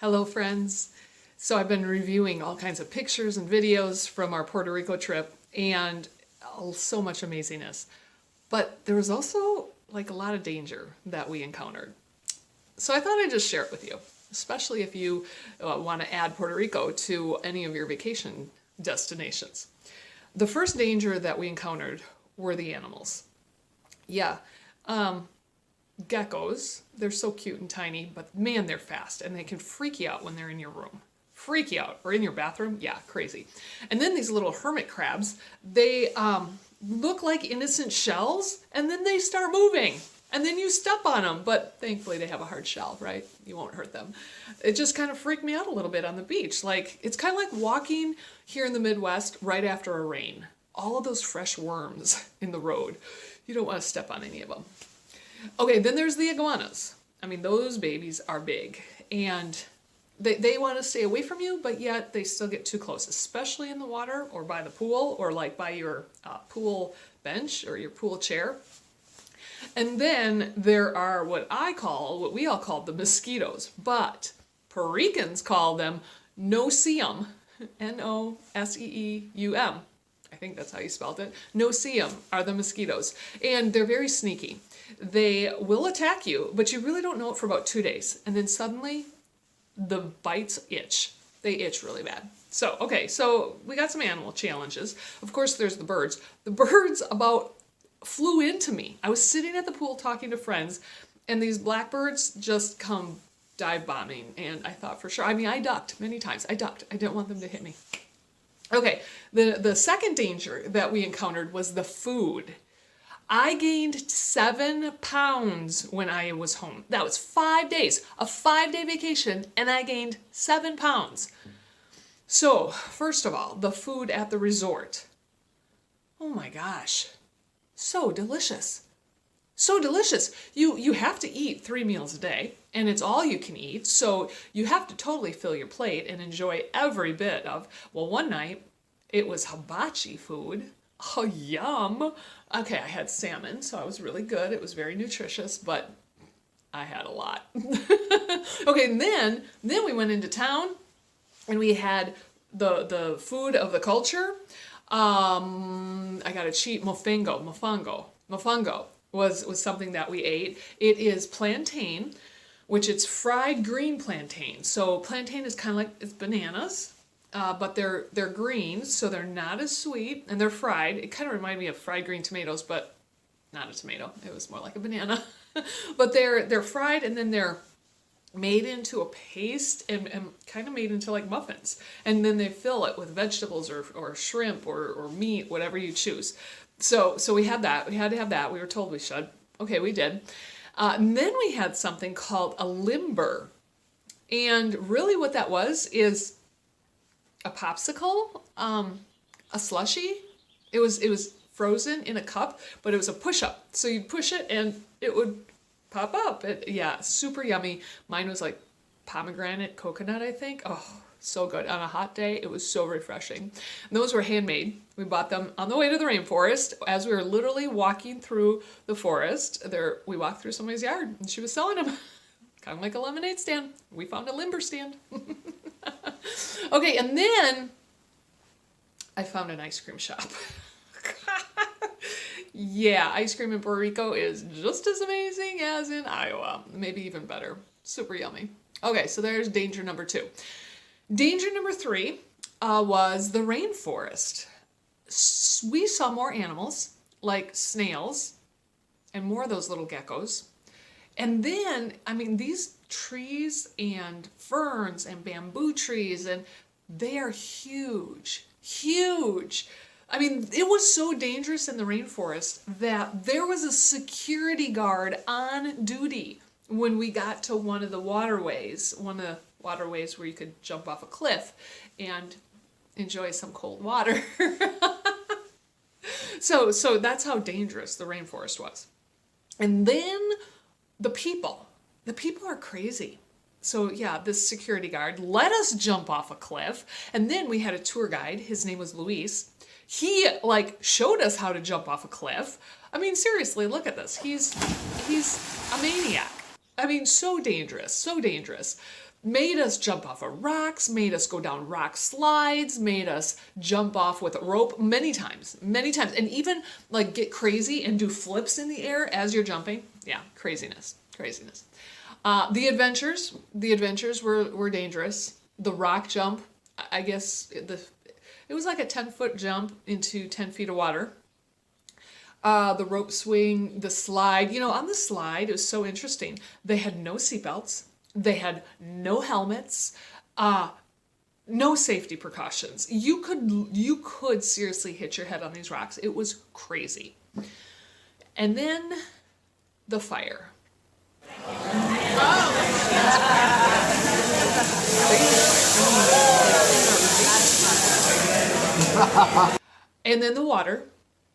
Hello friends. So I've been reviewing all kinds of pictures and videos from our Puerto Rico trip and so much amazingness. But there was also like a lot of danger that we encountered. So I thought I'd just share it with you, especially if you want to add Puerto Rico to any of your vacation destinations. The first danger that we encountered were the animals. Yeah, geckos, they're so cute and tiny, but man, they're fast and they can freak you out when they're in your room. Freak you out. Or in your bathroom. Yeah, crazy. And then these little hermit crabs, they look like innocent shells and then they start moving. And then you step on them, but thankfully they have a hard shell, right? You won't hurt them. It just kind of freaked me out a little bit on the beach. Like, it's kind of like walking here in the Midwest right after a rain. All of those fresh worms in the road. You don't want to step on any of them. Okay, then there's the iguanas. I mean, those babies are big, and they want to stay away from you, but yet they still get too close, especially in the water or by the pool or like by your pool bench or your pool chair. And then there are what we all call the mosquitoes, but Puerto Ricans call them no-see-um, N-O-S-E-E-U-M. I think that's how you spelled it. No-see-um are the mosquitoes, and they're very sneaky. They will attack you, but you really don't know it for about 2 days, and then suddenly the bites itch. They itch really bad. So, okay, so we got some animal challenges. Of course, there's the birds. The birds about flew into me. I was sitting at the pool talking to friends, and these blackbirds just come dive bombing, and I thought for sure, I mean, I ducked many times. I ducked. I didn't want them to hit me. Okay, the second danger that we encountered was the food. I gained 7 pounds when I was home. That was 5 days, a 5-day vacation, and I gained 7 pounds. So, first of all, the food at the resort. Oh my gosh, so delicious. So delicious. You have to eat 3 meals a day, and it's all you can eat, so you have to totally fill your plate and enjoy every bit of, well, one night it was hibachi food. Oh, yum. Okay, I had salmon, so I was really good. It was very nutritious, but I had a lot. Okay, and then we went into town, and we had the food of the culture. I got to cheat. Mofingo was something that we ate. It is plantain, which it's fried green plantain. So plantain is kind of like, it's bananas. But they're green, so they're not as sweet, and they're fried. It kind of reminded me of fried green tomatoes, but not a tomato. It was more like a banana. But they're fried, and then they're made into a paste and kind of made into like muffins. And then they fill it with vegetables or shrimp or meat, whatever you choose. So we had that. We had to have that. We were told we should. Okay, we did. And then we had something called a limber. And really what that was is a popsicle, a slushie. It was frozen in a cup, but it was a push-up. So you'd push it and it would pop up. Yeah, super yummy. Mine was like pomegranate coconut, I think. Oh, so good. On a hot day, it was so refreshing. And those were handmade. We bought them on the way to the rainforest. As we were literally walking through the forest, we walked through somebody's yard and she was selling them. Kind of like a lemonade stand. We found a limber stand. Okay, and then I found an ice cream shop. Yeah, ice cream in Puerto Rico is just as amazing as in Iowa. Maybe even better. Super yummy. Okay, so there's danger number 2. Danger number 3 was the rainforest. We saw more animals, like snails, and more of those little geckos. And then, I mean, these trees and ferns and bamboo trees, and they are huge, huge. I mean, it was so dangerous in the rainforest that there was a security guard on duty when we got to one of the waterways where you could jump off a cliff and enjoy some cold water. So that's how dangerous the rainforest was. And then the people are crazy. So yeah, this security guard let us jump off a cliff, and then we had a tour guide. His name was Luis. He like showed us how to jump off a cliff. I mean, seriously, look at this. He's a maniac. I mean, so dangerous, so dangerous. Made us jump off of rocks, made us go down rock slides, made us jump off with a rope many times, and even like get crazy and do flips in the air as you're jumping. Yeah, craziness, craziness. The adventures were dangerous. The rock jump, I guess it was like a 10-foot jump into 10 feet of water. The rope swing, the slide. You know, on the slide, it was so interesting. They had no seatbelts. They had no helmets. No safety precautions. You could seriously hit your head on these rocks. It was crazy. And then the fire. And then the water.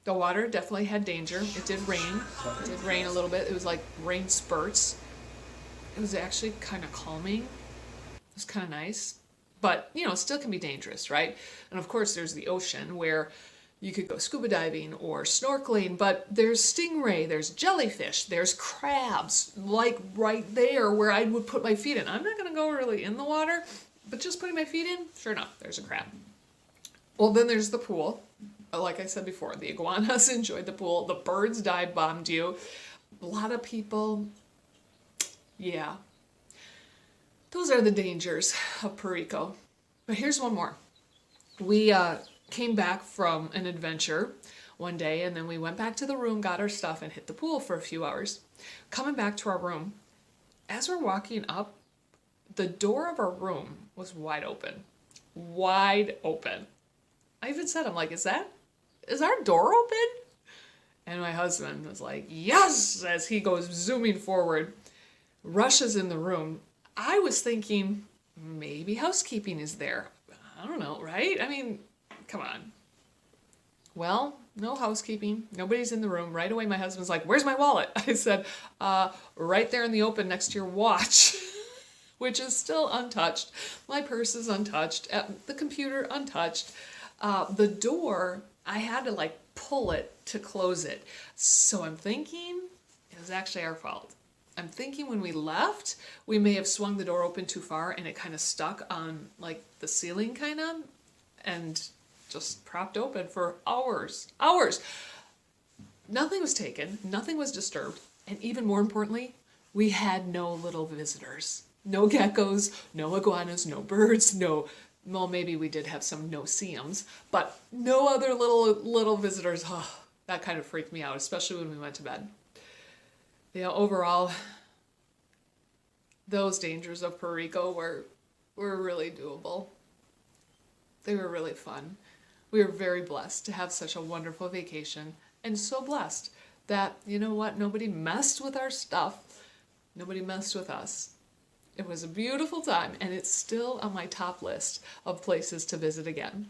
The water definitely had danger. It did rain. It did rain a little bit. It was like rain spurts. It was actually kind of calming. It was kind of nice. But, you know, it still can be dangerous, right? And of course, there's the ocean where you could go scuba diving or snorkeling, but there's stingray, there's jellyfish, there's crabs, like right there where I would put my feet in. I'm not going to go really in the water, but just putting my feet in, sure enough, there's a crab. Well, then there's the pool. Like I said before, the iguanas enjoyed the pool. The birds dive bombed you. A lot of people, yeah. Those are the dangers of Puerto Rico. But here's one more. We came back from an adventure one day, and then we went back to the room, got our stuff, and hit the pool for a few hours. Coming back to our room, as we're walking up, the door of our room was wide open. Wide open. I even said, I'm like, is our door open? And my husband was like, yes, as he goes zooming forward, rushes in the room. I was thinking, maybe housekeeping is there. I don't know, right? I mean, come on. Well, no housekeeping. Nobody's in the room. Right away, my husband's like, where's my wallet? I said, right there in the open next to your watch, which is still untouched. My purse is untouched. The computer untouched. The door, I had to like pull it to close it. So I'm thinking it was actually our fault. I'm thinking when we left, we may have swung the door open too far and it kind of stuck on like the ceiling kind of and just propped open for hours. Nothing was taken, nothing was disturbed, and even more importantly, we had no little visitors. No geckos, no iguanas, no birds, well, maybe we did have some no-see-ums, but no other little visitors. Oh, that kind of freaked me out, especially when we went to bed. Yeah, overall, those dangers of Puerto Rico were really doable. They were really fun. We were very blessed to have such a wonderful vacation, and so blessed that, you know what, nobody messed with our stuff. Nobody messed with us. It was a beautiful time, and it's still on my top list of places to visit again.